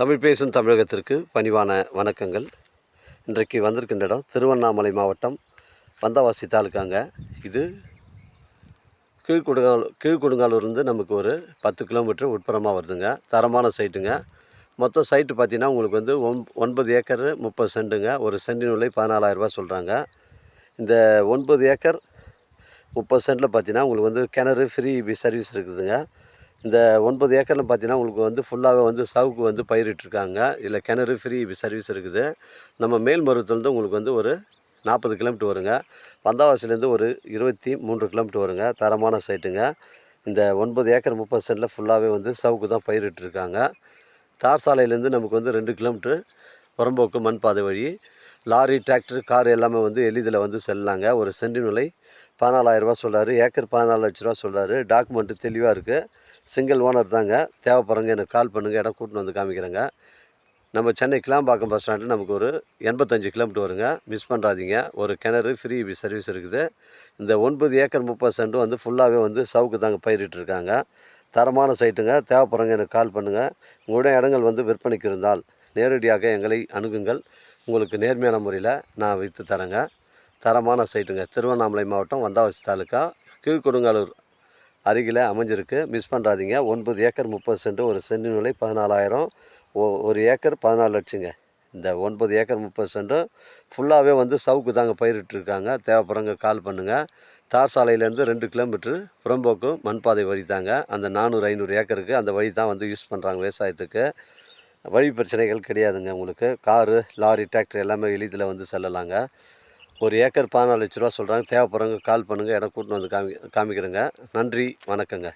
தமிழ் பேசும் தமிழகத்திற்கு பணிவான வணக்கங்கள். இன்றைக்கு வந்திருக்கின்ற இடம் திருவண்ணாமலை மாவட்டம் வந்தவாசி தாலுக்காங்க. இது கீழ்கொடுங்காலூர்லேருந்து நமக்கு ஒரு 10 கிலோமீட்டர் உட்புறமாக வருதுங்க. தரமான சைட்டுங்க. மொத்தம் சைட்டு பார்த்தீங்கன்னா உங்களுக்கு வந்து 9 ஏக்கர் 30 சென்ட்டுங்க. ஒரு சென்டின் விலை 14,000 ரூபா சொல்கிறாங்க. இந்த 9 ஏக்கர் 30 சென்ட்டில் பார்த்தீங்கன்னா உங்களுக்கு வந்து கிணறு ஃப்ரீ சர்வீஸ் இருக்குதுங்க. இந்த 9 ஏக்கரில் பார்த்தீங்கன்னா உங்களுக்கு வந்து ஃபுல்லாகவே வந்து சவுக்கு வந்து பயிரிட்டிருக்காங்க. இதில் கிணறு ஃப்ரீ சர்வீஸ் இருக்குது. நம்ம மேல்மருவத்தூர்லேருந்து உங்களுக்கு வந்து ஒரு 40 கிலோமீட்டர் வருங்க. வந்தவாசிலேருந்து ஒரு 23 கிலோமீட்டர் வருங்க. தரமான சைட்டுங்க. இந்த 9 ஏக்கர் 30 சென்ட்டில் ஃபுல்லாகவே வந்து சவுக்கு தான் பயிரிட்டிருக்காங்க. தார் சாலையிலேருந்து நமக்கு வந்து 2 கிலோமீட்ரு புறம்போக்கு மண் பாதை வழி லாரி, டிராக்டர், கார் எல்லாமே வந்து எளிதில் வந்து செல்லலாங்க. ஒரு சென்டின் விலை 14,000 ரூபா சொல்கிறாரு. ஏக்கர் 14 லட்ச ரூபா சொல்கிறாரு. டாக்குமெண்ட்டு தெளிவாக இருக்குது. சிங்கிள் ஓனர் தாங்க. தேவைப்படுறவங்க எனக்கு கால் பண்ணுங்கள். இடம் கூட்டின்னு வந்து காமிக்கிறேங்க. நம்ம சென்னை கிளாம்பாக்கம் பஸ் ஸ்டாண்டு நமக்கு ஒரு 85 கிலோமீட்டர் வருங்க. மிஸ் பண்ணுறாதீங்க. ஒரு கிணறு ஃப்ரீ சர்வீஸ் இருக்குது. இந்த 9 ஏக்கர் 30 சென்ட்டும் வந்து ஃபுல்லாகவே வந்து சவுக்கு தாங்க பயிரிட்டிருக்காங்க. தரமான சைட்டுங்க. தேவைப்படுறவங்க எனக்கு கால் பண்ணுங்கள். உங்களுடைய இடங்கள் வந்து விற்பனைக்கு இருந்தால் நேரடியாக எங்களை அணுகுங்கள். உங்களுக்கு நேர்மையான முறையில் நான் விற்று தரேங்க. தரமான சைட்டுங்க. திருவண்ணாமலை மாவட்டம் வந்தவாசி தாலுக்கா கீழ்கொடுங்காலூர் அருகில் அமைஞ்சிருக்கு. மிஸ் பண்ணுறாதீங்க. 9 ஏக்கர் 30 சென்ட். ஒரு சென்டின் விலை 14,000. ஒரு ஏக்கர் 14 லட்சங்க. இந்த 9 ஏக்கர் 30 சென்ட்டும் ஃபுல்லாகவே வந்து சவுக்கு தாங்க பயிரிட்டிருக்காங்க. தேவைப்படுறவங்க கால் பண்ணுங்கள். தார் சாலையிலேருந்து 2 கிலோமீட்ரு புறம்போக்கு மண்பாதை வழி தாங்க. அந்த 400, 500 ஏக்கருக்கு அந்த வழி தான் வந்து யூஸ் பண்ணுறாங்க விவசாயத்துக்கு. வழி பிரச்சனைகள் கிடையாதுங்க உங்களுக்கு. காரு, லாரி, டிராக்டர் எல்லாமே எளிதில் வந்து செல்லலாங்க. ஒரு ஏக்கர் 14 லட்ச ரூபா சொல்கிறாங்க. தேவைப்படுறவங்க கால் பண்ணுங்கள். இடம் கூட்டின்னு வந்து காமிக்கிறேங்க. நன்றி, வணக்கங்க.